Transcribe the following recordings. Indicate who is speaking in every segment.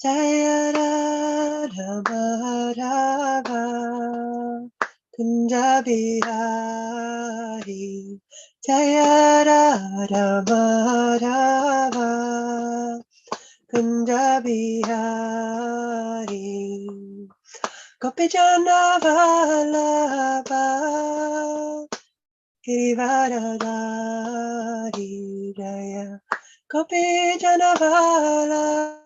Speaker 1: Jaya Radha Madhava Kunja Bihari Jaya Radha Madhava Kunja Bihari Gopijana Vallabha Girivaradari Jaya Gopijana Vallabha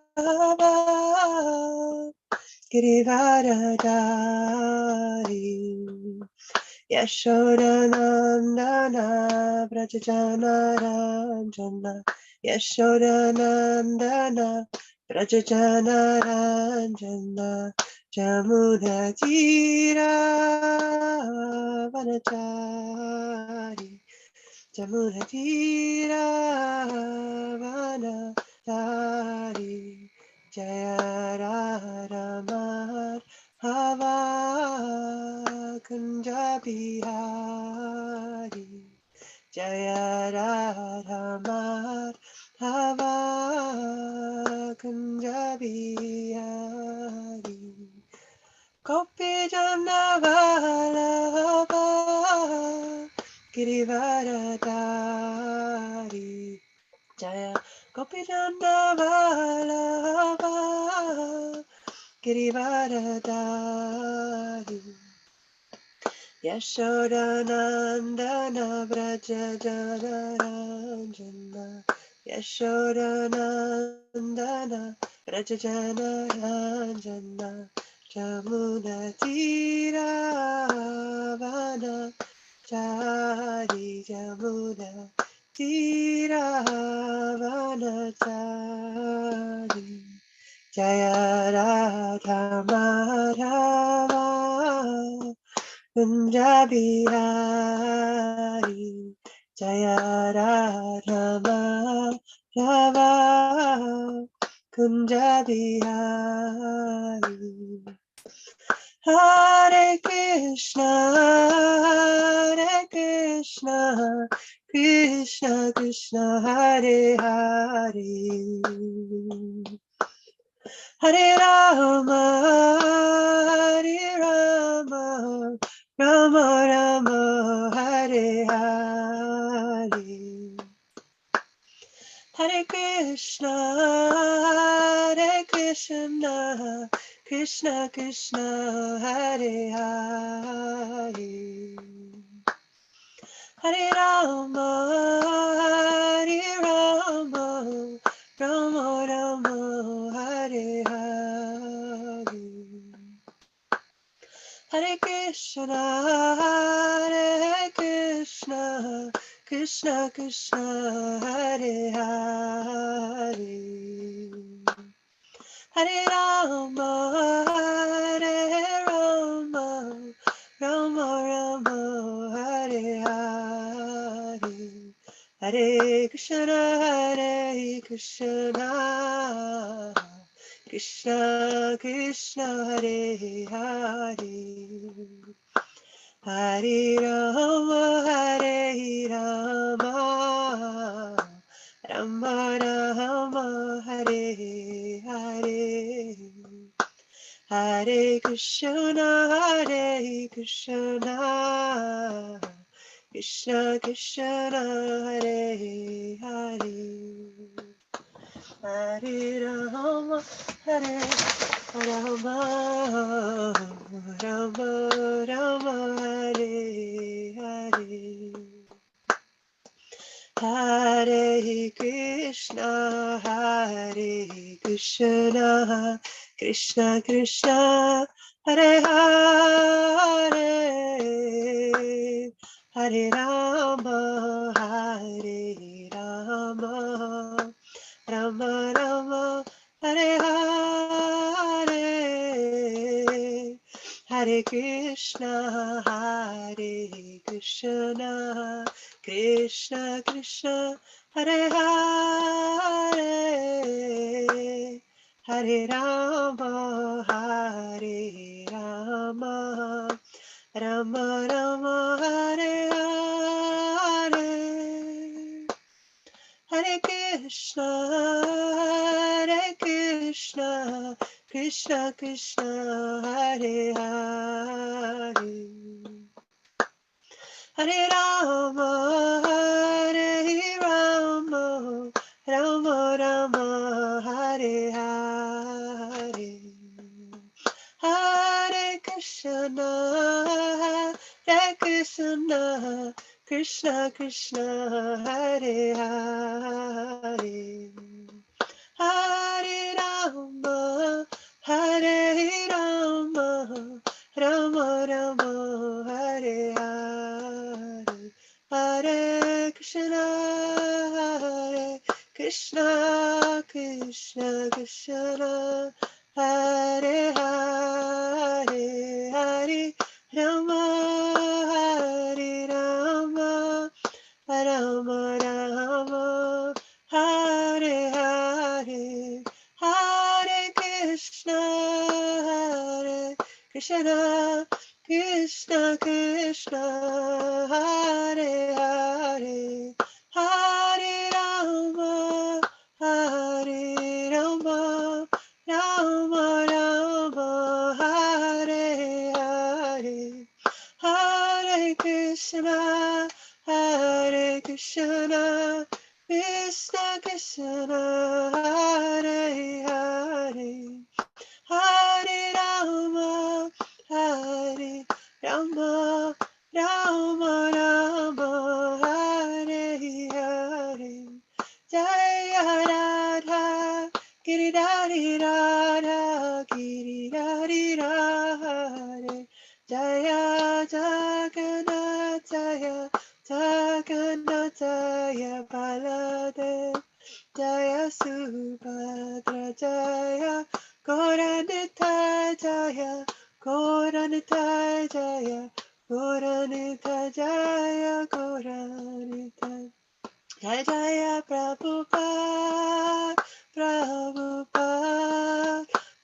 Speaker 1: Girivaradari Yashodanandana Brajajana Ranjana Yashodanandana Brajajana Ranjana Jamuna Tira Vanachari Jamuna Tira Vanachari Jaya Radha Madhava Kunja Bihari Jaya Radha Madhava Kunja Bihari Gopijana Vallabha Girivaradari Jaya Gopijana Vallabha Girivaradari Yashodanandana Brajajana Ranjana Yashodanandana Brajajana Ranjana Jamuna Tira Vanachari Jamuna Tira Vanachari Jaya Radha Madhava Kunja Bihari Jaya Radha Madhava Kunja Bihari Hare Krishna Krishna Krishna Hare Hare Hare Rama Rama Rama Hare Hare Hare Krishna Krishna Krishna Hare Hare Hare Rama Rama Rama Hare Hare Hare Krishna Krishna Krishna Hare Hare Hare Rama Rama Rama Hare Hare Hare Krishna Krishna Krishna Hare Hare Hare Rama Rama Rama Hare Hare Hare Krishna Krishna Krishna Hare Hare Hare Rama Rama Rama Rama Hare Hare Hare Krishna Krishna Krishna Hare Hare Hare Rama Rama Rama Hare Hare Hare Krishna Krishna Krishna Hare Hare Hare Rama Rama Rama Hare Hare Hare Krishna, Hare Krishna, Krishna Krishna, Hare Hare. Hare Rama, Hare Rama, Rama Rama, Hare Hare. Hare Krishna, Hare Krishna, Krishna Krishna, Hare Hare. Hare Rama, Hare Rama, Rama Rama, Hare Hare. Hare Krishna, Krishna Krishna Krishna, Hare Hare, Hare Rama, Hare Rama, Rama Rama, Hare Hare. Hare Krishna, Hare Krishna, Krishna Krishna, Hare Hare. Hare Rama, Hare Rama, Rama Rama, Hare Hare. Hare Krishna, Hare Krishna, Krishna Krishna, Hare Hare. Hare Rama, Hare Rama, Rama Rama, Hare Hare. Jaya Radha, Giridhari Radha, Giridhari Radha. Jaya Jagannath, Jaya Jagannath, Jaya Baladev, Jaya Subhadra, Jaya Goranitha, Jaya Goranitha, Jaya Goranitha, Jaya Goranitha. Jaya Jaya Prabhupada, Prabhupada,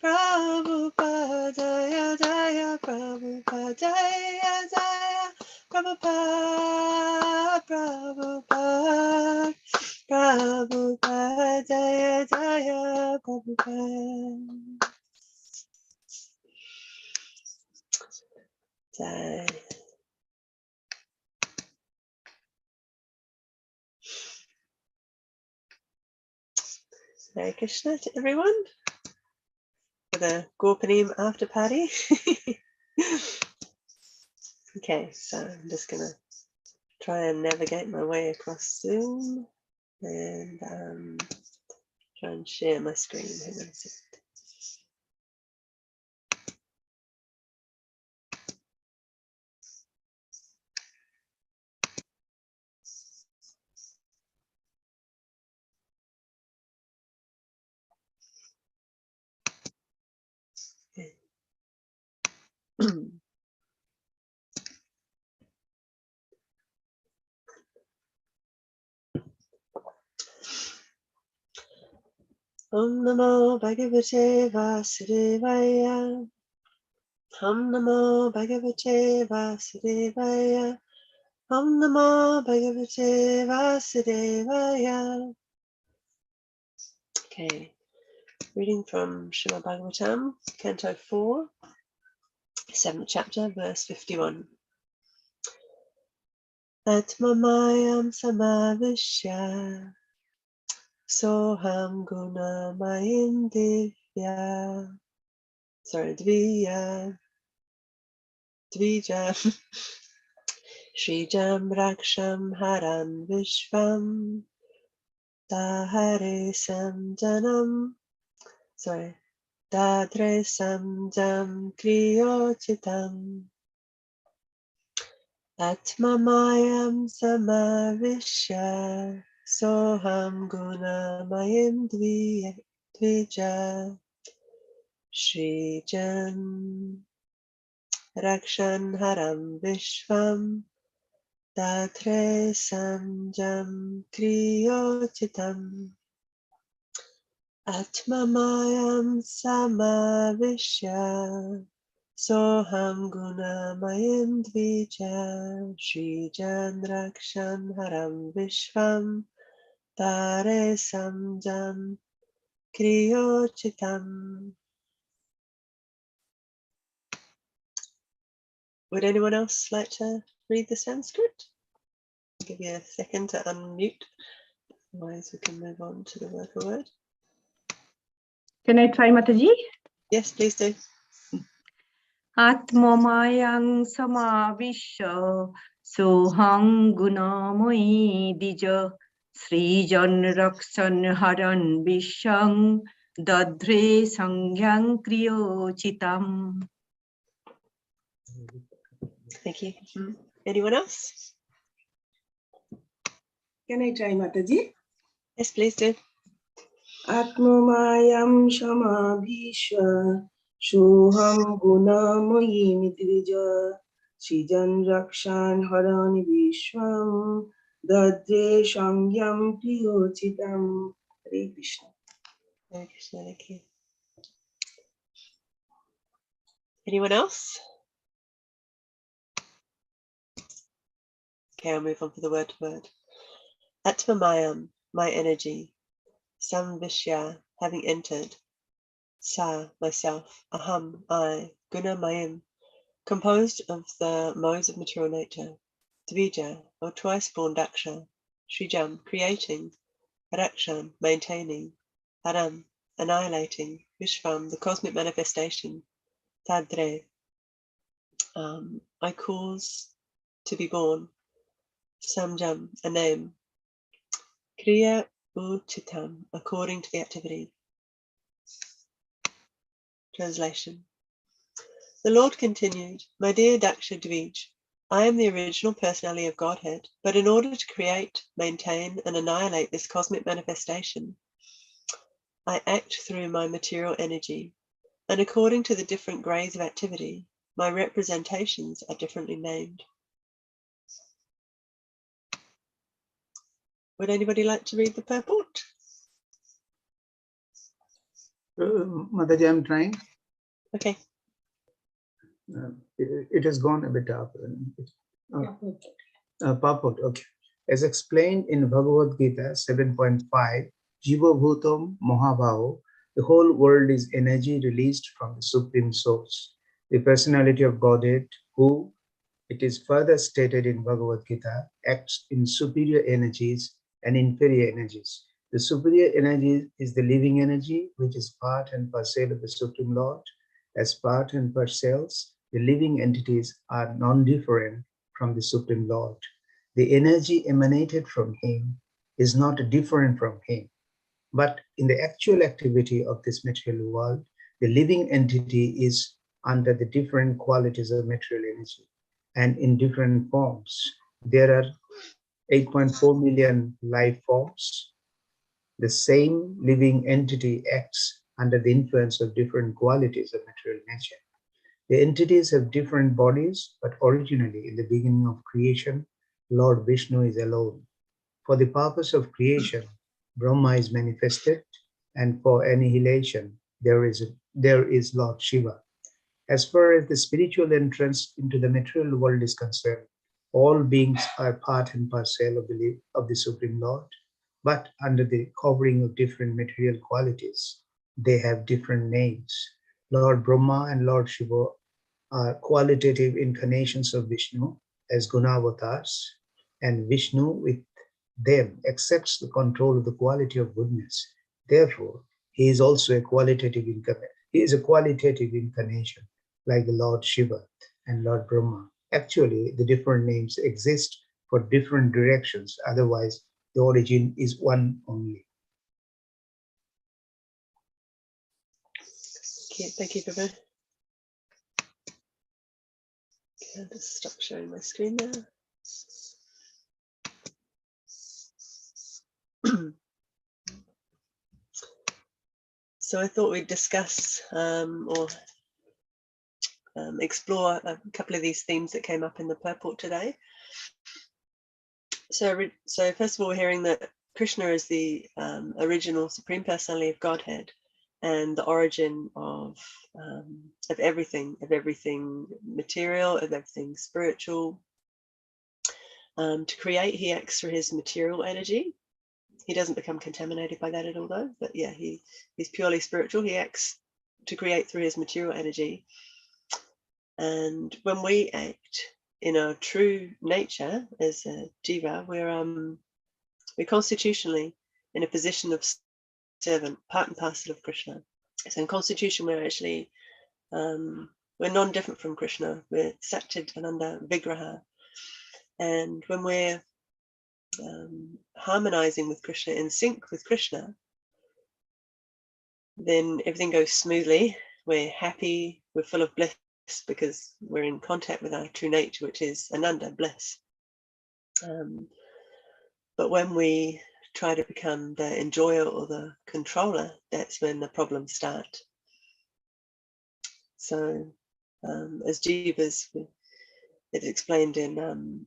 Speaker 1: Prabhupada, Jaya Jaya Prabhupada, Jaya Jaya Prabhupada, Prabhupada, Prabhupada, Jaya Jaya Prabhupada. Jai. Hare Krishna to everyone for the Gopanim after party. Okay, so I'm just gonna try and navigate my way across Zoom and try and share my screen. Hang on a second. Okay. Om Namo Bhagavate Vasudevaya. Om Namo Bhagavate Vasudevaya. Om Namo Bhagavate Vasudevaya. Okay, reading from Srimad Bhagavatam, Canto 4, 7th chapter, verse 51. Atmamayam samavishya soham gunamayim divya. Sorry, dvijam Srijam Raksham Haram Vishvam Dahare Samjanam. Sorry, Dadre Samjam Kriyochitam Atmamayam Samavishya Soham Gunamayim Dvija Srijam Rakshan Haram Vishvam Dadre Samjam Kriyochitam Atmamayam Samavishya Soham Gunamayim Dvija Srijan Rakshan Haram Vishvam Tare samjam kriyochitam. Would anyone else like to read the Sanskrit? I'll give you a second to unmute. Otherwise, we can move on to the word for word.
Speaker 2: Can I try, Mataji?
Speaker 1: Yes, please do.
Speaker 2: Atmamayang samavishya sohang gunamoyi dija srijan rakshan haran vishang dadre sangyang kriyochitam.
Speaker 1: Thank you. Anyone else?
Speaker 3: Can I try, Mataji?
Speaker 1: Yes, please do.
Speaker 3: Atmamayam shamabhisha shuham gunamoyi nidvija Shijan rakshan harani vishwam dadre shangyam priyochitam. Hare Krishna.
Speaker 1: Hare Krishna, thank you. Anyone else? Okay, I'll move on for the word to word. Atmamayam, my energy. Samvishya, having entered. Sa, myself. Aham, I. Gunamayam, composed of the modes of material nature. Dvija, or twice born Daksha. Srijam, creating. Rakshan, maintaining. Haram, annihilating. Vishvam, the cosmic manifestation. Tadre, I cause to be born. Samjam, a name. Kriya Uchitam, according to the activity. Translation. The Lord continued, my dear Daksha Dvij, I am the original personality of Godhead, but in order to create, maintain, and annihilate this cosmic manifestation, I act through my material energy, and according to the different grades of activity, my representations are differently named. Would anybody like to read the purport?
Speaker 4: Mataji, I'm trying.
Speaker 1: Okay.
Speaker 4: It has gone a bit up. Purport, okay. As explained in Bhagavad Gita 7.5, Jiva Bhutam Mahabhavo, the whole world is energy released from the Supreme Source, the personality of Godhead, who, it is further stated in Bhagavad Gita, acts in superior energies and inferior energies. The superior energy is the living energy, which is part and parcel of the Supreme Lord. As part and parcels, the living entities are non-different from the Supreme Lord. The energy emanated from him is not different from him. But in the actual activity of this material world, the living entity is under the different qualities of material energy and in different forms. There are 8.4 million life forms. The same living entity acts under the influence of different qualities of material nature. The entities have different bodies, but originally, in the beginning of creation, Lord Vishnu is alone. For the purpose of creation, Brahma is manifested, and for annihilation, there is Lord Shiva. As far as the spiritual entrance into the material world is concerned, all beings are part and parcel of the Supreme Lord, but under the covering of different material qualities, they have different names. Lord Brahma and Lord Shiva are qualitative incarnations of Vishnu as Gunavatars, and Vishnu with them accepts the control of the quality of goodness. Therefore, he is also a qualitative incarnation. He is a qualitative incarnation, like the Lord Shiva and Lord Brahma. Actually, the different names exist for different directions. Otherwise, the origin is one only.
Speaker 1: Thank you, Bhava. Okay, I'll just stop sharing my screen now. So I thought we'd discuss explore a couple of these themes that came up in the purport today. So first of all, we're hearing that Krishna is the original Supreme Personality of Godhead and the origin of everything material, of everything spiritual. To create, he acts through his material energy. He doesn't become contaminated by that at all, though. But yeah, he's purely spiritual. He acts to create through his material energy. And when we act in our true nature as a jiva, we're constitutionally in a position of servant, part and parcel of Krishna. So in constitution, we're actually we're non-different from Krishna. We're Satchid Ananda Vigraha. And when we're harmonizing with Krishna, in sync with Krishna, then everything goes smoothly. We're happy, we're full of bliss because we're in contact with our true nature, which is Ananda, bliss. But when we try to become the enjoyer or the controller, that's when the problems start. So as jivas, it's explained in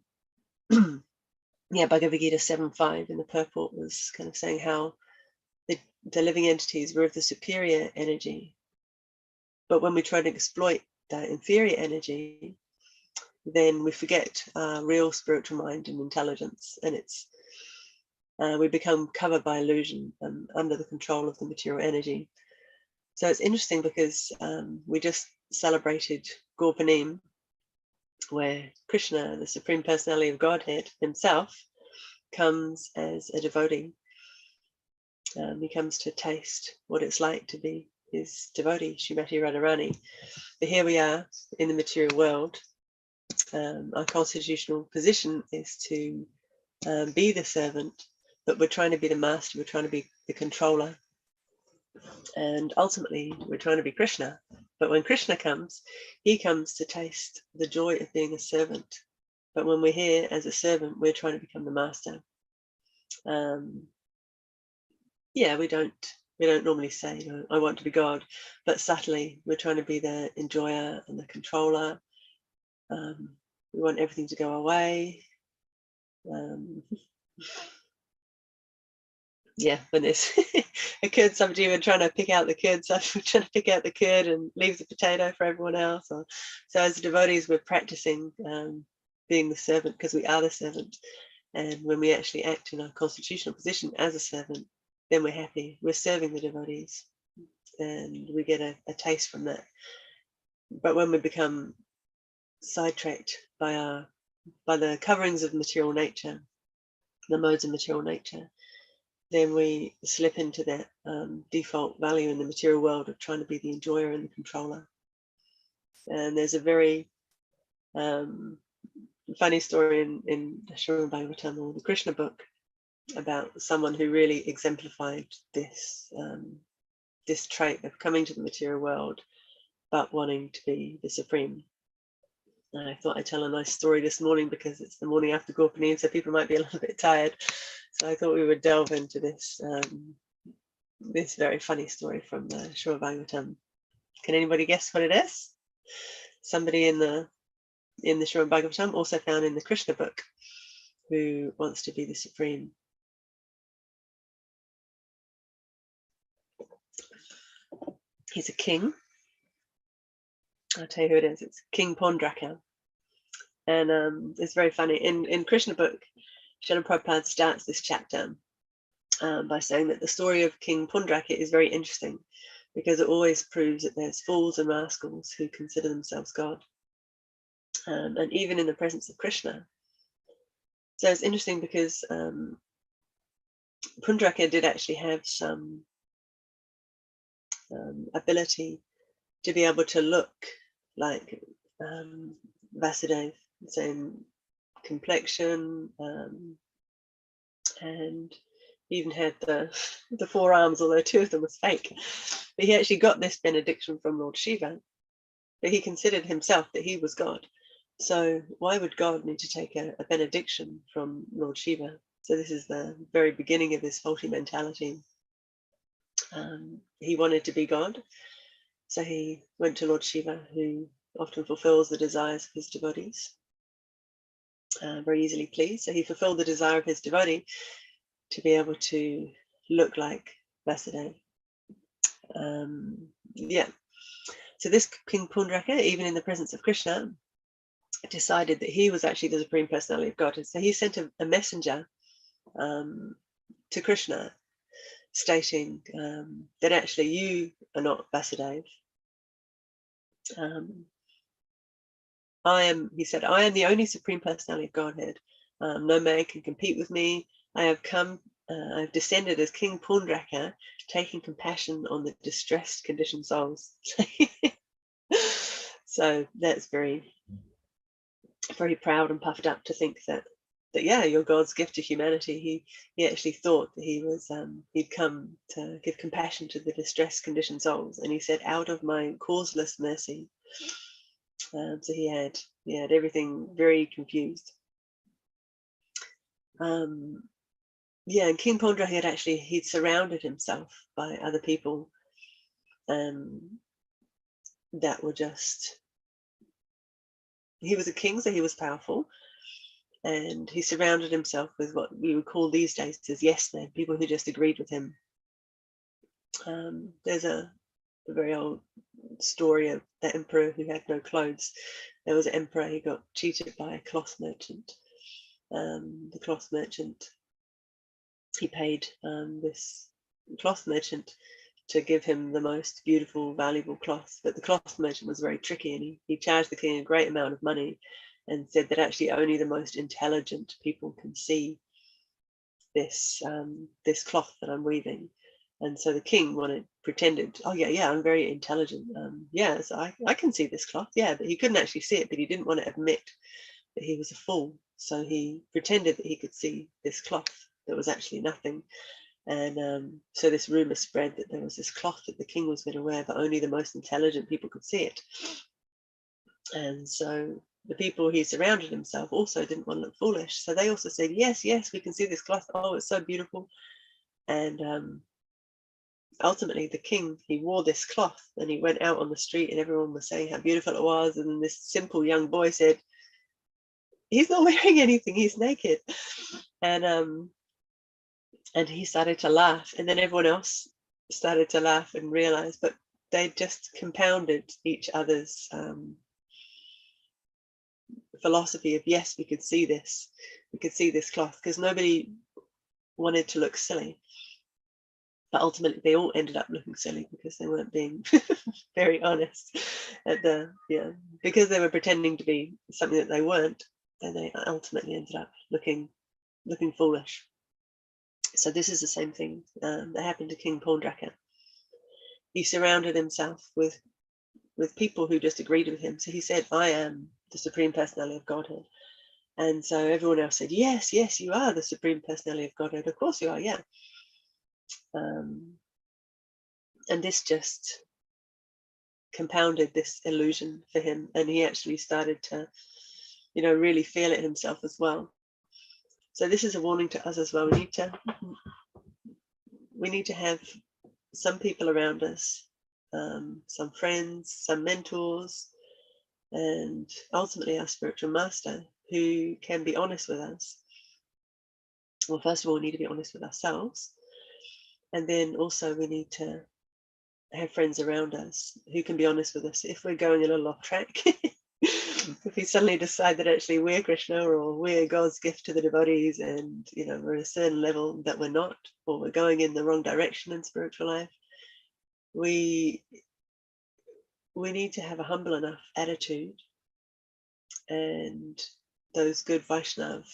Speaker 1: Bhagavad Gita 7.5 in the purport, was kind of saying how the living entities were of the superior energy, but when we try to exploit that inferior energy, then we forget our real spiritual mind and intelligence, and it's we become covered by illusion and under the control of the material energy. So it's interesting because we just celebrated Gaur-Purnima, where Krishna, the Supreme Personality of Godhead himself, comes as a devotee. He comes to taste what it's like to be his devotee, Srimati Radharani. But here we are in the material world. Our constitutional position is to be the servant, but we're trying to be the master, we're trying to be the controller. And ultimately, we're trying to be Krishna. But when Krishna comes, he comes to taste the joy of being a servant. But when we're here as a servant, we're trying to become the master. We don't normally say, you know, I want to be God, but subtly we're trying to be the enjoyer and the controller. We want everything to go our way. When there's a kid, somebody even trying to pick out the kid, so we're trying to pick out the kid and leave the potato for everyone else. So as devotees, we're practicing being the servant because we are the servant. And when we actually act in our constitutional position as a servant, then we're happy. We're serving the devotees and we get a taste from that. But when we become sidetracked by the coverings of material nature, the modes of material nature, then we slip into that default value in the material world of trying to be the enjoyer and the controller. And there's a very funny story in Srimad Bhagavatam, or the Krishna book, about someone who really exemplified this trait of coming to the material world but wanting to be the supreme. And I thought I'd tell a nice story this morning because it's the morning after Gaur-Purnima, so people might be a little bit tired. So I thought we would delve into this this very funny story from the Srimad Bhagavatam. Can anybody guess what it is? Somebody in the Srimad Bhagavatam, also found in the Krishna book, who wants to be the supreme. He's a king. I'll tell you who it is. It's King Pondraka. And it's very funny. In Krishna book, Srila Prabhupada starts this chapter by saying that the story of King Pondraka is very interesting because it always proves that there's fools and rascals who consider themselves God. And even in the presence of Krishna. So it's interesting because Pondraka did actually have some ability to be able to look like Vasudeva, same complexion, and even had the forearms, although two of them was fake. But he actually got this benediction from Lord Shiva, but he considered himself that he was God. So why would God need to take a benediction from Lord Shiva? So this is the very beginning of his faulty mentality. He wanted to be God, so he went to Lord Shiva, who often fulfills the desires of his devotees, very easily pleased. So he fulfilled the desire of his devotee to be able to look like Vasudeva. So this King Pondraka, even in the presence of Krishna, decided that he was actually the Supreme Personality of God. And so he sent a messenger to to Krishna, stating that actually you are not Vasudeva. He said, I am the only Supreme Personality of Godhead. No man can compete with me. I have come, I've descended as King Pundraka, taking compassion on the distressed, conditioned souls. So that's very, very proud and puffed up to think that yeah, you're God's gift to humanity. He actually thought that he was he'd come to give compassion to the distressed, conditioned souls, and he said, out of my causeless mercy. So he had everything very confused. Yeah, and King Pundraka he'd surrounded himself by other people that were just, he was a king, so he was powerful, and he surrounded himself with what we would call these days as yes men, people who just agreed with him. There's a very old story of the emperor who had no clothes. There was an emperor, he got cheated by a cloth merchant. The cloth merchant, he paid this cloth merchant to give him the most beautiful, valuable cloth, but the cloth merchant was very tricky, and he charged the king a great amount of money and said that actually only the most intelligent people can see this this cloth that I'm weaving. And so the king pretended, oh yeah, I'm very intelligent. Yeah, so I can see this cloth. Yeah, but he couldn't actually see it, but he didn't want to admit that he was a fool. So he pretended that he could see this cloth that was actually nothing. And so this rumor spread that there was this cloth that the king was going to wear, but only the most intelligent people could see it. And so the people he surrounded himself also didn't want to look foolish. So they also said, yes, we can see this cloth. Oh, it's so beautiful. And ultimately the king, he wore this cloth and he went out on the street and everyone was saying how beautiful it was. And then this simple young boy said, he's not wearing anything, he's naked. And he started to laugh, and then everyone else started to laugh and realize, but they just compounded each other's philosophy of, yes, we could see this cloth, because nobody wanted to look silly. But ultimately they all ended up looking silly because they weren't being very honest at because they were pretending to be something that they weren't, and they ultimately ended up looking foolish. So this is the same thing that happened to King Pundraka. He surrounded himself with people who just agreed with him. So he said, I am the Supreme Personality of Godhead. And so everyone else said, yes, you are the Supreme Personality of Godhead. Of course you are, yeah. And this just compounded this illusion for him. And he actually started to, really feel it himself as well. So this is a warning to us as well. We need to have some people around us, some friends, some mentors, and ultimately our spiritual master who can be honest with us. Well, first of all, we need to be honest with ourselves. And then also we need to have friends around us who can be honest with us if we're going a little off track. If we suddenly decide that actually we're Krishna or we're God's gift to the devotees, and we're at a certain level that we're not, or we're going in the wrong direction in spiritual life, we need to have a humble enough attitude and those good Vaishnav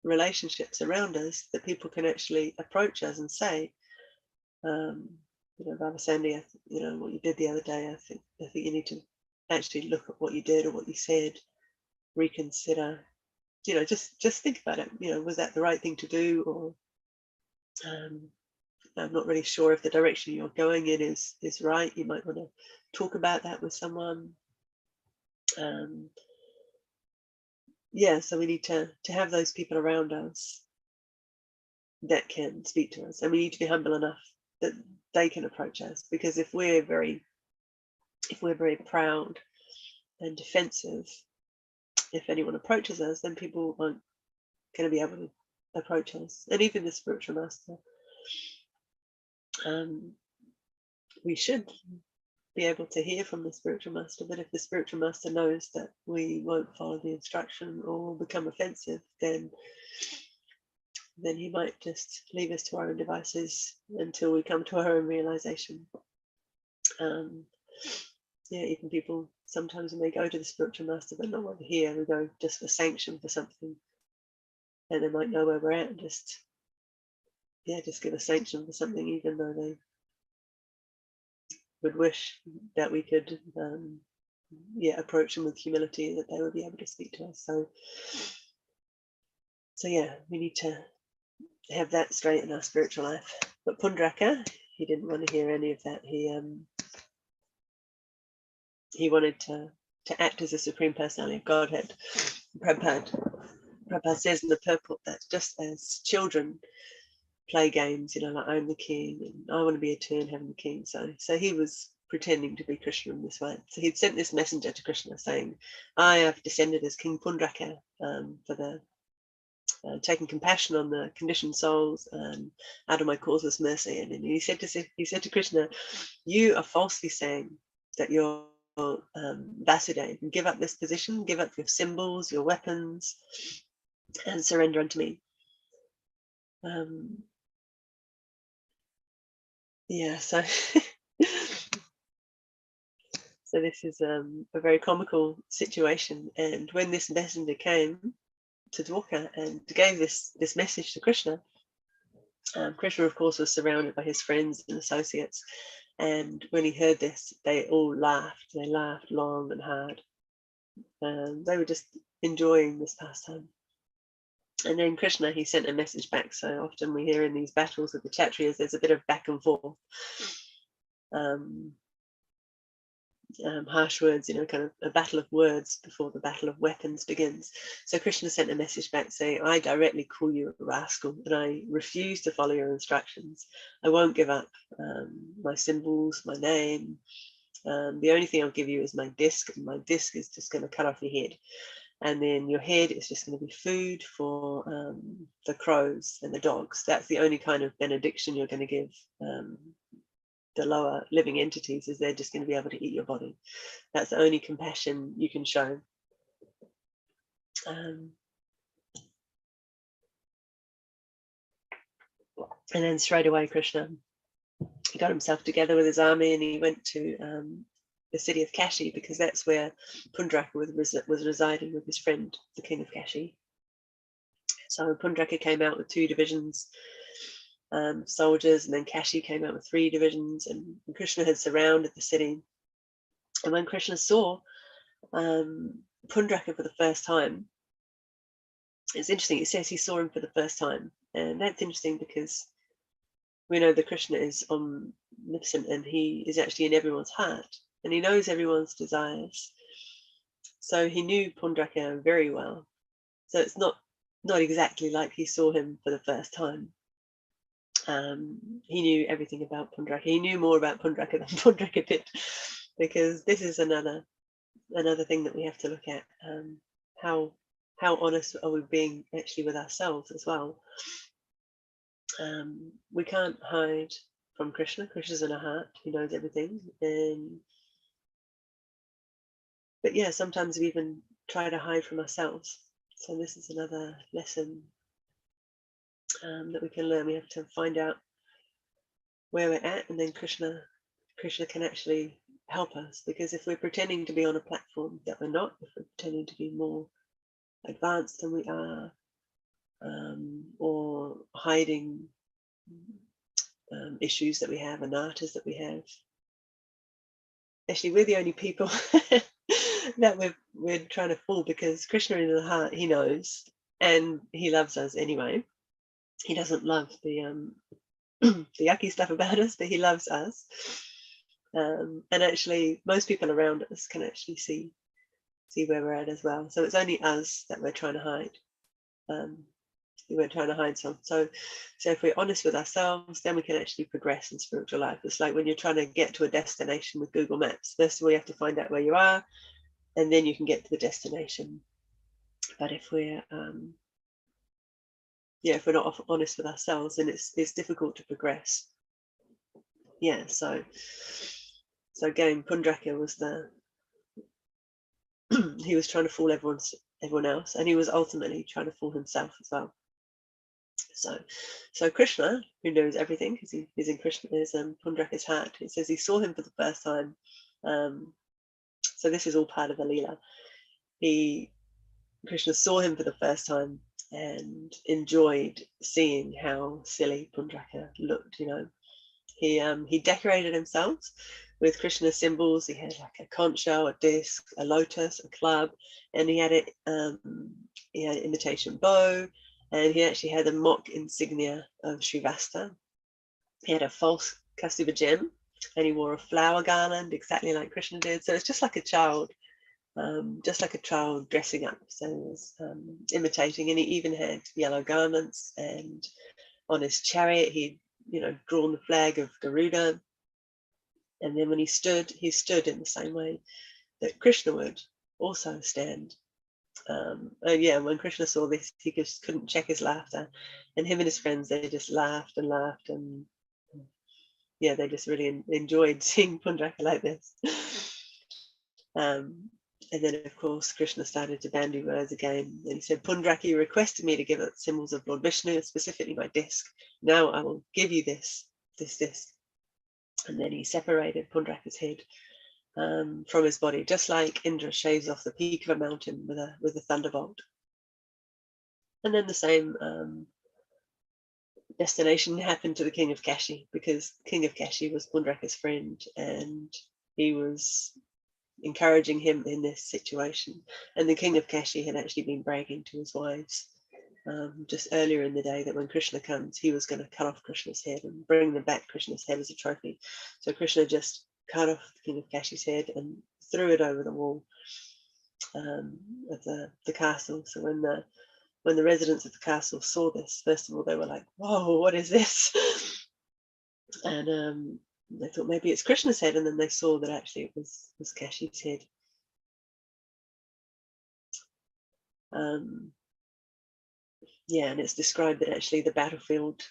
Speaker 1: relationships around us that people can actually approach us and say, Bhava Sandhi, what you did the other day, I think you need to actually look at what you did or what you said, reconsider, just think about it. Was that the right thing to do? Or I'm not really sure if the direction you're going in is right. You might want to talk about that with someone. So we need to have those people around us that can speak to us, and we need to be humble enough that they can approach us, because if we're very proud and defensive, if anyone approaches us, then people aren't going to be able to approach us. And even the spiritual master, we should be able to hear from the spiritual master, but if the spiritual master knows that we won't follow the instruction or become offensive, then then he might just leave us to our own devices until we come to our own realization. Yeah, even people, sometimes when they go to the spiritual master but not over here, we go just for sanction for something, and they might know where we're at and just give a sanction for something, even though they would wish that we could approach them with humility, that they would be able to speak to us. So yeah, we need to have that straight in our spiritual life. But Pundraka, he didn't want to hear any of that. He wanted to act as a Supreme Personality of Godhead. Prabhupada says in the purport that just as children play games, like I'm the king and I want to be eternal, having the king. So he was pretending to be Krishna in this way. So he'd sent this messenger to Krishna saying, I have descended as King Pundraka for the taking compassion on the conditioned souls out of my causeless mercy. And then he said to Krishna, you are falsely saying that you're Vasudev, and give up this position, give up your symbols, your weapons, and surrender unto me. So so this is a very comical situation. And when this messenger came to Dwarka and gave this message to Krishna, Krishna, of course, was surrounded by his friends and associates. And when he heard this, they all laughed. They laughed long and hard. They were just enjoying this pastime. And then Krishna, he sent a message back. So often we hear in these battles with the Kshatriyas, there's a bit of back and forth. Harsh words, kind of a battle of words before the battle of weapons begins. So Krishna sent a message back saying, I directly call you a rascal and I refuse to follow your instructions. I won't give up my symbols, my name. The only thing I'll give you is my disc, and my disc is just going to cut off your head. And then your head is just going to be food for the crows and the dogs. That's the only kind of benediction you're going to give the lower living entities, is they're just going to be able to eat your body. That's the only compassion you can show. And then straight away Krishna, he got himself together with his army and he went to the city of Kashi, because that's where Pundraka was residing with his friend, the king of Kashi. So Pundraka came out with 2 divisions, soldiers, and then Kashi came out with 3 divisions, and Krishna had surrounded the city. And when Krishna saw Pundraka for the first time, it's interesting, it says he saw him for the first time. And that's interesting because we know that Krishna is omnipotent and he is actually in everyone's heart and he knows everyone's desires. So he knew Pundraka very well. So it's not exactly like he saw him for the first time. He knew everything about Pundraka. He knew more about Pundraka than Pundraka did, because this is another thing that we have to look at. How honest are we being actually with ourselves as well? We can't hide from Krishna. Krishna's in our heart. He knows everything. But yeah, sometimes we even try to hide from ourselves. So this is another lesson that we can learn. We have to find out where we're at, and then Krishna can actually help us. Because if we're pretending to be on a platform that we're not, if we're pretending to be more advanced than we are, or hiding issues that we have, anatas that we have, actually we're the only people that we're trying to fool, because Krishna in the heart, he knows, and he loves us anyway. He doesn't love the yucky stuff about us, but he loves us. And actually most people around us can actually see where we're at as well. So it's only us that we're trying to hide. We're trying to hide some. So if we're honest with ourselves, then we can actually progress in spiritual life. It's like when you're trying to get to a destination with Google Maps. First of all, you have to find out where you are, and then you can get to the destination. But if we're if we're not honest with ourselves, then it's difficult to progress. Yeah. So again, Pundraka was he was trying to fool everyone else, and he was ultimately trying to fool himself as well. So Krishna, who knows everything because he's in Krishna's Pundraka's heart, it says he saw him for the first time. So this is all part of the Leela. Krishna saw him for the first time and enjoyed seeing how silly Pundraka looked. He decorated himself with Krishna symbols. He had like a conch shell, a disc, a lotus, a club, and he had an imitation bow, and he actually had a mock insignia of Srivasta. He had a false Kastubha gem, and he wore a flower garland exactly like Krishna did. So it's just like a child dressing up. So he was imitating, and he even had yellow garments, and on his chariot he'd drawn the flag of Garuda. And then when he stood in the same way that Krishna would also stand. When Krishna saw this, he just couldn't check his laughter, and him and his friends, they just laughed and laughed, and they just really enjoyed seeing Pundraka like this. And then, of course, Krishna started to bandy words again. And he said, Pundraka, you requested me to give out symbols of Lord Vishnu, specifically my disc. Now I will give you this disc. And then he separated Pundraka's head from his body, just like Indra shaves off the peak of a mountain with a thunderbolt. And then the same destination happened to the king of Kashi, because king of Kashi was Pundraka's friend, and he was encouraging him in this situation. And the king of Kashi had actually been bragging to his wives just earlier in the day that when Krishna comes, he was going to cut off Krishna's head and bring them back Krishna's head as a trophy. So Krishna just cut off the king of Kashi's head and threw it over the wall of the castle. So when the residents of the castle saw this, first of all, they were like, whoa, what is this? And they thought maybe it's Krishna's head, and then they saw that actually it was Kashi's head. And it's described that actually the battlefield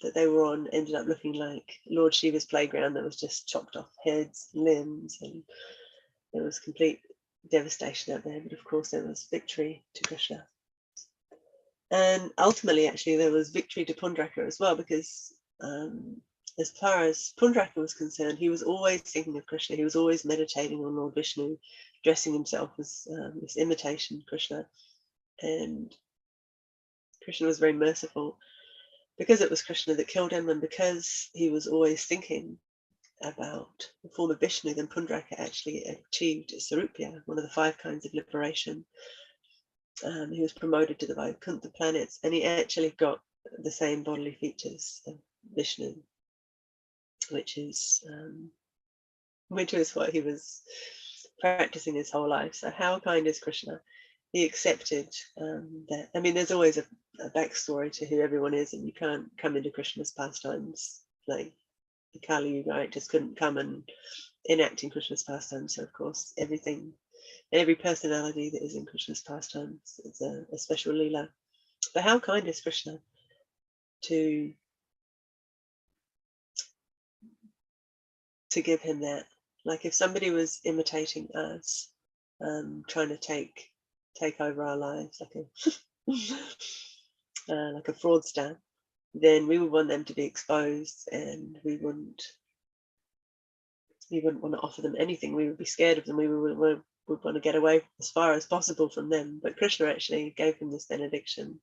Speaker 1: that they were on ended up looking like Lord Shiva's playground that was just chopped off heads, limbs, and there was complete devastation out there. But of course, there was victory to Krishna. And ultimately, actually, there was victory to Pundraka as well, because as far as Pundraka was concerned, he was always thinking of Krishna. He was always meditating on Lord Vishnu, dressing himself as this imitation Krishna. And Krishna was very merciful because it was Krishna that killed him, and because he was always thinking about the form of Vishnu, then Pundraka actually achieved Sarupya, one of the 5 kinds of liberation. He was promoted to the Vaikuntha planets, and he actually got the same bodily features of Vishnu, which is what he was practicing his whole life. So how kind is Krishna? He accepted that. I mean, there's always a backstory to who everyone is, and you can't come into Krishna's pastimes like the Kali Yuga, right? Just couldn't come and enact in Krishna's pastimes. So of course, everything, every personality that is in Krishna's pastimes is a special Leela. But how kind is Krishna to give him that? Like if somebody was imitating us, trying to take over our lives like a fraudster, then we would want them to be exposed, and we wouldn't want to offer them anything. We would be scared of them. We would want to get away as far as possible from them. But Krishna actually gave him this benediction.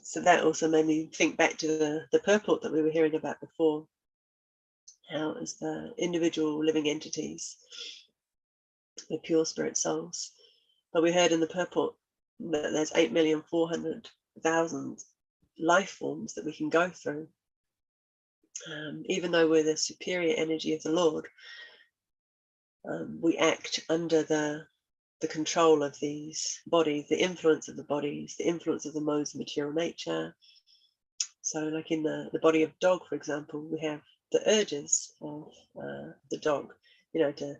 Speaker 1: So that also made me think back to the purport that we were hearing about before, how as the individual living entities, the pure spirit souls. But we heard in the purport that there's 8,400,000 life forms that we can go through. Even though we're the superior energy of the Lord, we act under the control of these bodies, the influence of the bodies, the influence of the modes of material nature. So like in the body of dog, for example, we have the urges of the dog, to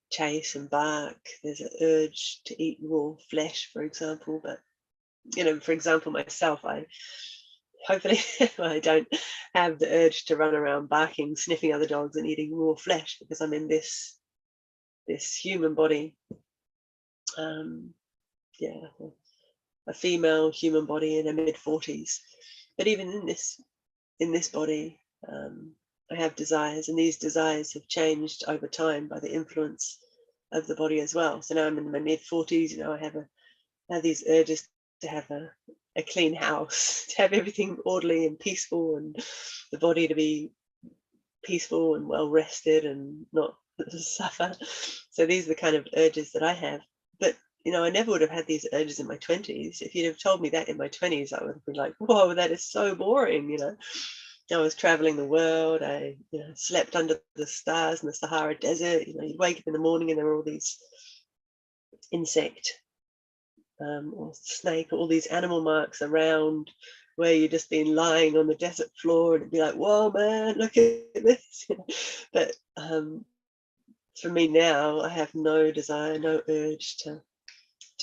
Speaker 1: chase and bark. There's an urge to eat raw flesh, for example. But, for example, myself, I don't have the urge to run around barking, sniffing other dogs and eating raw flesh, because I'm in this human body. a female human body in her mid-40s. But even in this body, I have desires, and these desires have changed over time by the influence of the body as well. So now I'm in my mid-40s. I have these urges to have a clean house, to have everything orderly and peaceful, and the body to be peaceful and well rested and not suffer. So these are the kind of urges that I have. But I never would have had these urges in my 20s. If you'd have told me that in my 20s, I would have been like, whoa, that is so boring. I was traveling the world. I slept under the stars in the Sahara Desert. You'd wake up in the morning and there were all these insect or snake, all these animal marks around where you've just been lying on the desert floor, and it'd be like, whoa, man, look at this. But for me now, I have no desire, no urge to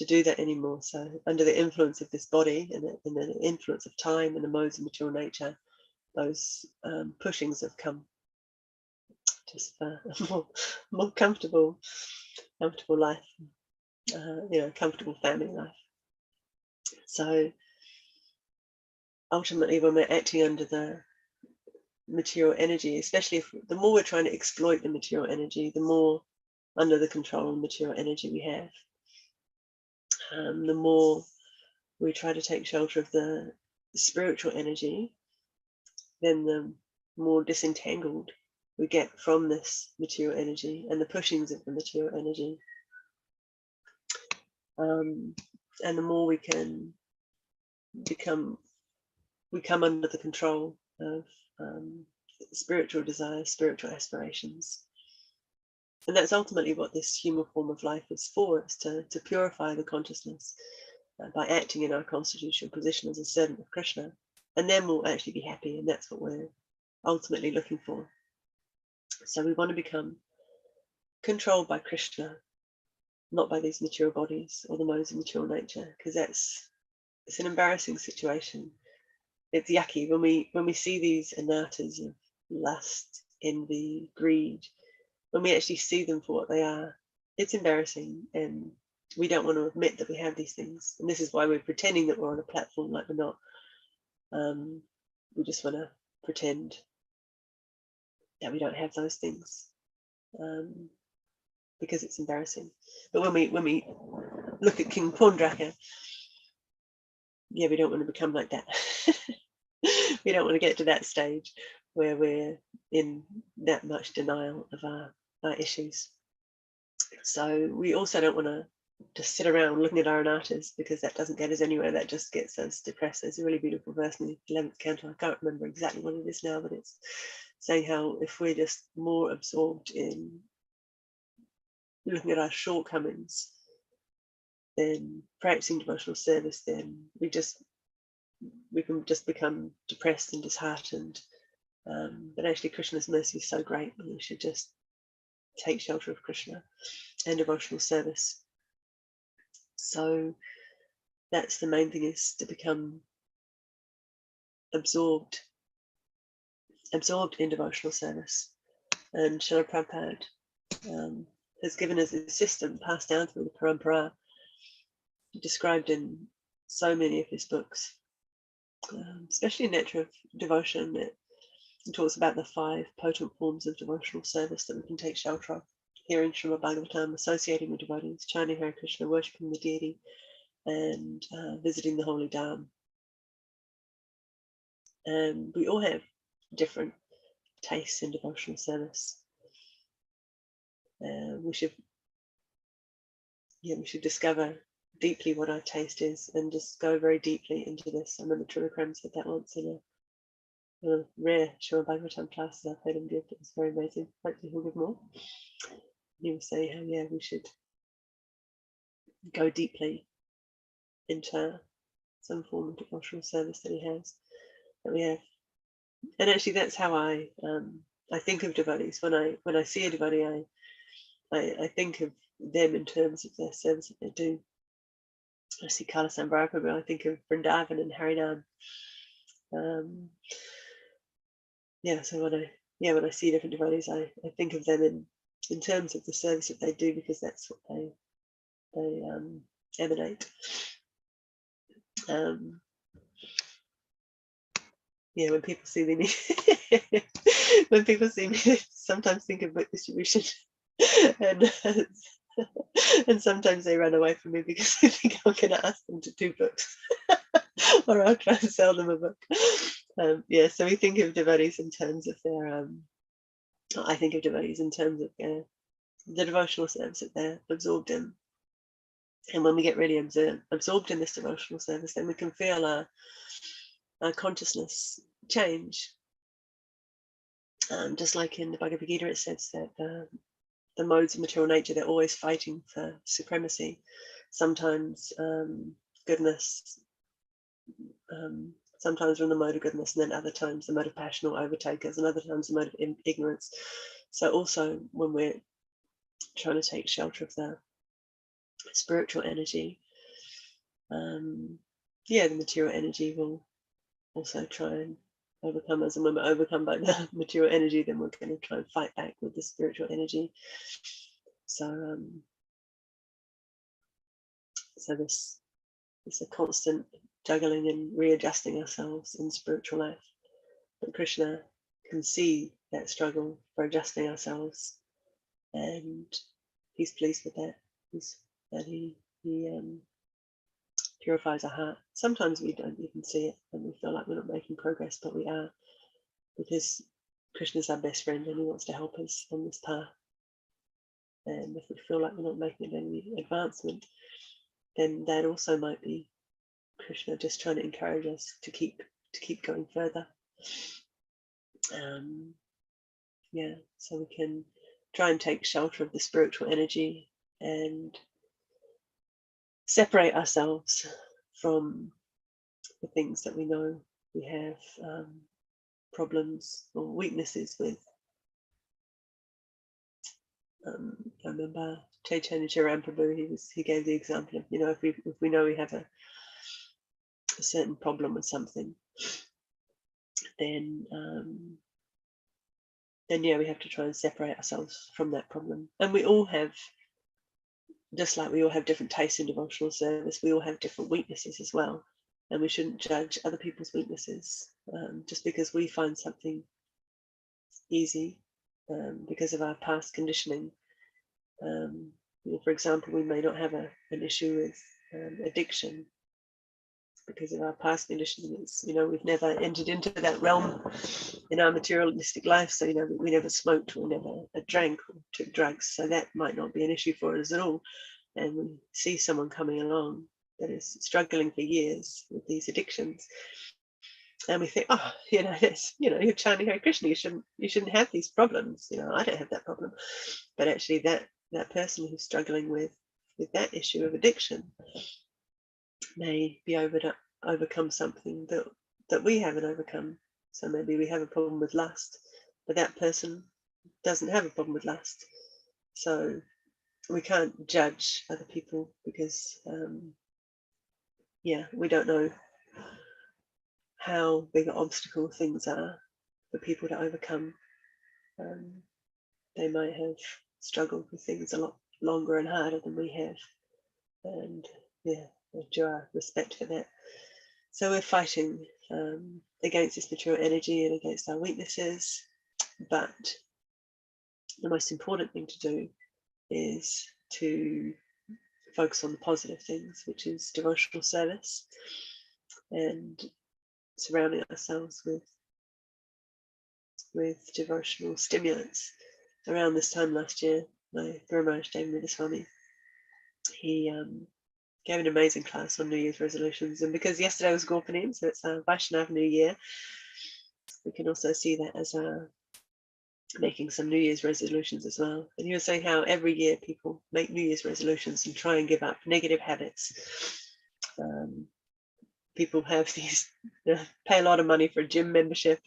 Speaker 1: do that anymore. So under the influence of this body and the influence of time and the modes of material nature, those pushings have come just for a more comfortable life, comfortable family life. So ultimately, when we're acting under the material energy, especially if the more we're trying to exploit the material energy, the more under the control of material energy we have. The more we try to take shelter of the spiritual energy, then the more disentangled we get from this material energy and the pushings of the material energy. And the more we can come under the control of spiritual desires, spiritual aspirations. And that's ultimately what this human form of life is for, is to purify the consciousness by acting in our constitutional position as a servant of Krishna. And then we'll actually be happy, and that's what we're ultimately looking for. So we want to become controlled by Krishna, not by these material bodies or the modes of material nature, because it's an embarrassing situation. It's yucky when we see these anatas of lust, envy, greed. When we actually see them for what they are, it's embarrassing, and we don't want to admit that we have these things. And this is why we're pretending that we're on a platform like we're not. We just want to pretend that we don't have those things, because it's embarrassing. But when we look at King Pawndraka, we don't want to become like that. We don't want to get to that stage where we're in that much denial of our issues. So we also don't want to just sit around looking at our anatas, because that doesn't get us anywhere. That just gets us depressed. There's a really beautiful verse in the 11th canto. I can't remember exactly what it is now, but it's saying how if we're just more absorbed in looking at our shortcomings than practicing devotional service, then we can just become depressed and disheartened. But actually Krishna's mercy is so great, and we should just take shelter of Krishna and devotional service. So that's the main thing, is to become absorbed in devotional service. And Srila Prabhupada has given us a system passed down through the parampara, described in so many of his books, especially in Nectar of Devotion. It talks about the 5 potent forms of devotional service that we can take shelter of: hearing Srimad Bhagavatam, associating with devotees, chanting Hare Krishna, worshipping the deity, and visiting the holy Dham. And we all have different tastes in devotional service. We should discover deeply what our taste is, and just go very deeply into this. I remember Trivikram said that once in a rare Srimad Bhagavatam classes I've heard him give. It was very amazing. Hopefully he'll give more. He was saying how we should go deeply into some form of devotional service that we have. And actually that's how I think of devotees. When I see a devotee, I think of them in terms of their service that they do. I see Kala Sambraka, I think of Vrindavan and Harinam. So when I see different devotees, I think of them in terms of the service that they do, because that's what they emanate. Yeah, when people see me, when people see me, they sometimes think of book distribution, and and sometimes they run away from me because they think I'm going to ask them to do books, or I'll try and sell them a book. Yeah, so we think of devotees in terms of their. I think of devotees in terms of the devotional service that they're absorbed in, and when we get really absorbed in this devotional service, then we can feel our consciousness change. Just like in the Bhagavad Gita, it says that the modes of material nature, they're always fighting for supremacy. Sometimes goodness, sometimes we're in the mode of goodness, and then other times the mode of passion will overtake us, and other times the mode of ignorance. So also when we're trying to take shelter of the spiritual energy, the material energy will also try and overcome us, and when we're overcome by the material energy, then we're going to try and fight back with the spiritual energy. So this is a constant juggling and readjusting ourselves in spiritual life. But Krishna can see that struggle for adjusting ourselves, and he's pleased with that. He purifies our heart. Sometimes we don't even see it, and we feel like we're not making progress, but we are, because Krishna's our best friend and he wants to help us on this path. And if we feel like we're not making any advancement, then that also might be Krishna just trying to encourage us to keep going further. So we can try and take shelter of the spiritual energy and separate ourselves from the things that we know we have problems or weaknesses with. I remember Chaitanya Charampabu, he gave the example of, if we know we have a certain problem with something, then we have to try and separate ourselves from that problem. And we all have, just like we all have different tastes in devotional service, we all have different weaknesses as well. And we shouldn't judge other people's weaknesses just because we find something easy because of our past conditioning. For example, we may not have an issue with addiction because of our past conditions. We've never entered into that realm in our materialistic life. So, we never smoked, we never drank or took drugs. So that might not be an issue for us at all. And we see someone coming along that is struggling for years with these addictions, and we think, you're chanting Hare Krishna, you shouldn't have these problems. I don't have that problem. But actually that person who's struggling with that issue of addiction may be able to overcome something that we haven't overcome. So maybe we have a problem with lust, but that person doesn't have a problem with lust. So we can't judge other people because we don't know how big an obstacle things are for people to overcome. They might have struggled with things a lot longer and harder than we have, and due our respect for that. So we're fighting against this material energy and against our weaknesses, but the most important thing to do is to focus on the positive things, which is devotional service and surrounding ourselves with devotional stimulants. Around this time last year, my Guru Maharaj Devi Swami, he gave an amazing class on New Year's resolutions. And because yesterday was Gorpanim, so it's a Vaishnav New Year, we can also see that as making some New Year's resolutions as well. And he was saying how every year people make New Year's resolutions and try and give up negative habits. People have these, pay a lot of money for a gym membership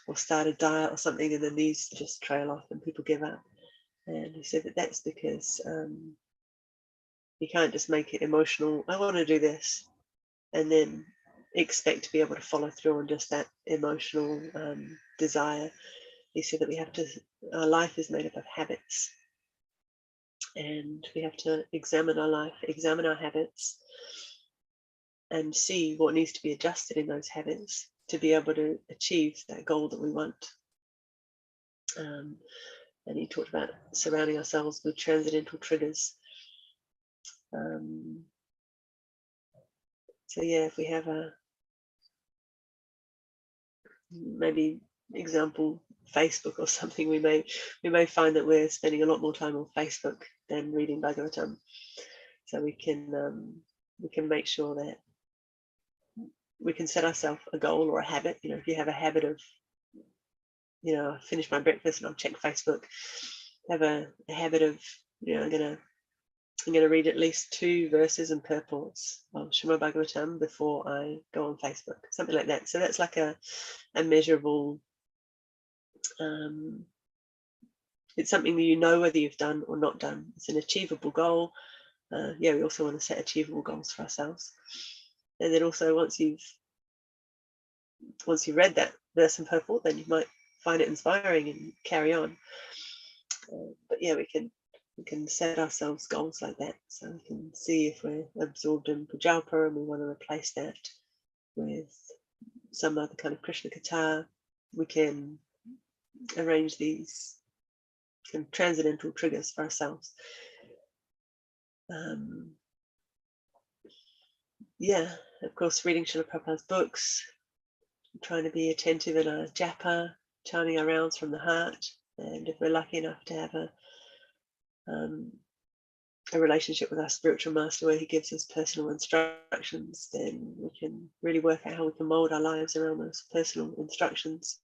Speaker 1: or start a diet or something, and then these just trail off and people give up. And he said that that's because you can't just make it emotional. I want to do this, and then expect to be able to follow through on just that emotional desire. He said that our life is made up of habits, And we have to examine our life, examine our habits, and see what needs to be adjusted in those habits to be able to achieve that goal that we want. And he talked about surrounding ourselves with transcendental triggers. So yeah, if we have a maybe example Facebook or something, we may find that we're spending a lot more time on Facebook than reading Bhagavatam. So we can make sure that we can set ourselves a goal or a habit. You know, if you have a habit of, you know, I finish my breakfast and I'll check Facebook. Have a habit of, you know, I'm gonna read at least 2 verses and purports of Srimad Bhagavatam before I go on Facebook, something like that. So that's like a measurable. It's something that you know whether you've done or not done. It's an achievable goal. Yeah, we also want to set achievable goals for ourselves. And then also once you've read that verse and purport, then you might find it inspiring and carry on. But yeah, we can set ourselves goals like that, so we can see if we're absorbed in Pujalpa and we want to replace that with some other kind of Krishna Katha. We can arrange these kind of transcendental triggers for ourselves. Yeah, of course, reading Srila Prabhupada's books, trying to be attentive in our japa, chanting our rounds from the heart, and if we're lucky enough to have a relationship with our spiritual master where he gives us personal instructions, then we can really work out how we can mold our lives around those personal instructions.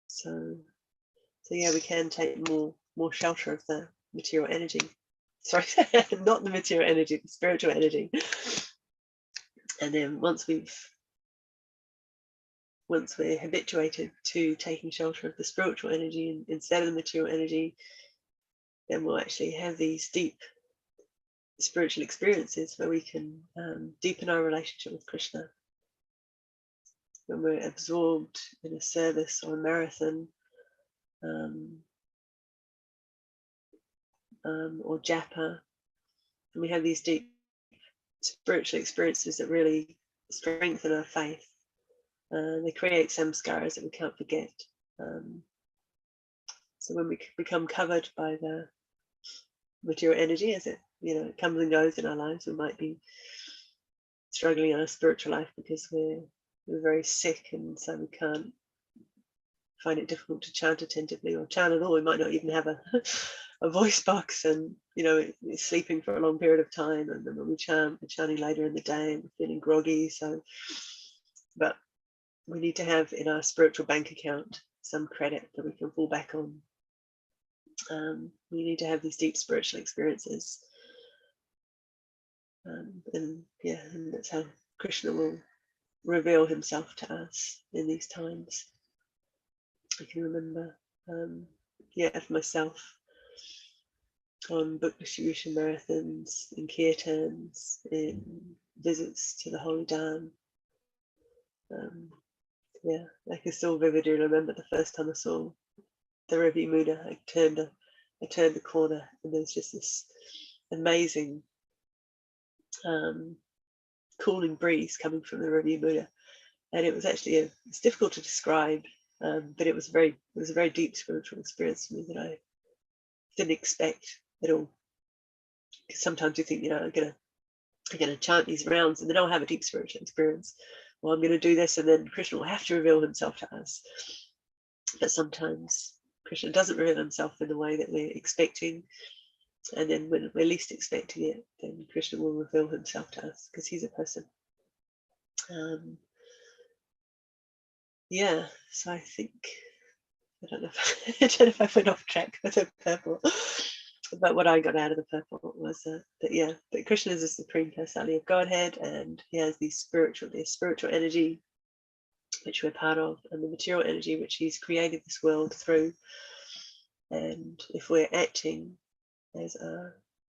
Speaker 1: So yeah, we can take more shelter of the material energy. Sorry, not the material energy, the spiritual energy. And then once we're habituated to taking shelter of the spiritual energy instead of the material energy, then we'll actually have these deep spiritual experiences where we can deepen our relationship with Krishna. When we're absorbed in a service or a marathon or japa, and we have these deep spiritual experiences that really strengthen our faith. They create samskaras that we can't forget. So when we become covered by the material energy, as it comes and goes in our lives, we might be struggling in our spiritual life because we're very sick, and so we can't find it difficult to chant attentively or chant at all. We might not even have a voice box, and it's sleeping for a long period of time, and then when we chant, we're chanting later in the day and we're feeling groggy. So, but we need to have in our spiritual bank account some credit that we can fall back on. We need to have these deep spiritual experiences, and that's how Krishna will reveal himself to us in these times. I can remember, for myself, on book distribution marathons, in kirtans, in visits to the Holy Dham. I can still vividly remember the first time I saw the Ravi Muna. I turned the corner, and there was just this amazing cooling breeze coming from the Ravi Muna, and it was actually it's difficult to describe, but it was a very deep spiritual experience for me that I didn't expect at all. Because sometimes you think, I'm gonna chant these rounds and then I'll have a deep spiritual experience. Well, I'm gonna do this and then Krishna will have to reveal himself to us. But sometimes Krishna doesn't reveal himself in the way that we're expecting. And then when we're least expecting it, then Krishna will reveal himself to us because he's a person. So I think, I don't know if I went off track with the purport, but what I got out of the purport was that Krishna is the Supreme Personality of Godhead, and he has this spiritual energy which we're part of, and the material energy which he's created this world through. And if we're acting as a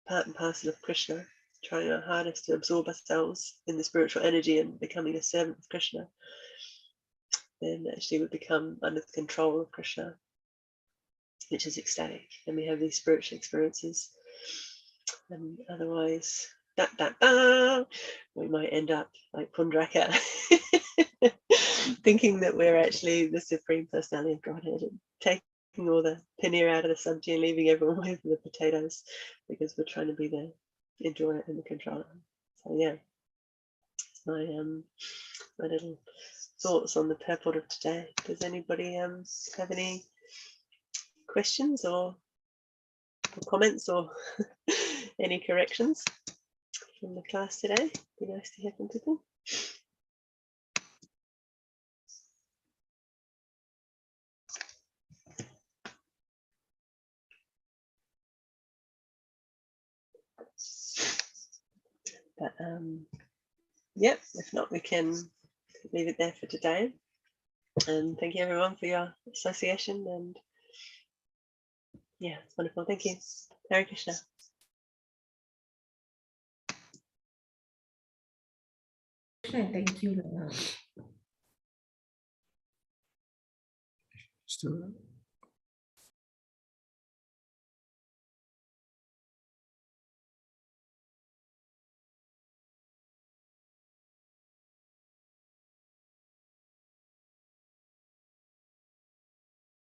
Speaker 1: part and parcel of Krishna, trying our hardest to absorb ourselves in the spiritual energy and becoming a servant of Krishna, then actually we become under the control of Krishna. which is ecstatic, and we have these spiritual experiences. And otherwise, we might end up like Pundraka, thinking that we're actually the Supreme Personality of Godhead, and taking all the paneer out of the Sandhi and leaving everyone away from the potatoes because we're trying to be the enjoyer and the controller. So yeah, it's my little thoughts on the purport of today. Does anybody have any questions or comments or any corrections from the class today? Be nice to hear from people. But yep, if not, we can leave it there for today. And thank you everyone for your association, and yeah, it's wonderful. Thank you. Hare Krishna.
Speaker 5: Thank you, Lana.
Speaker 4: So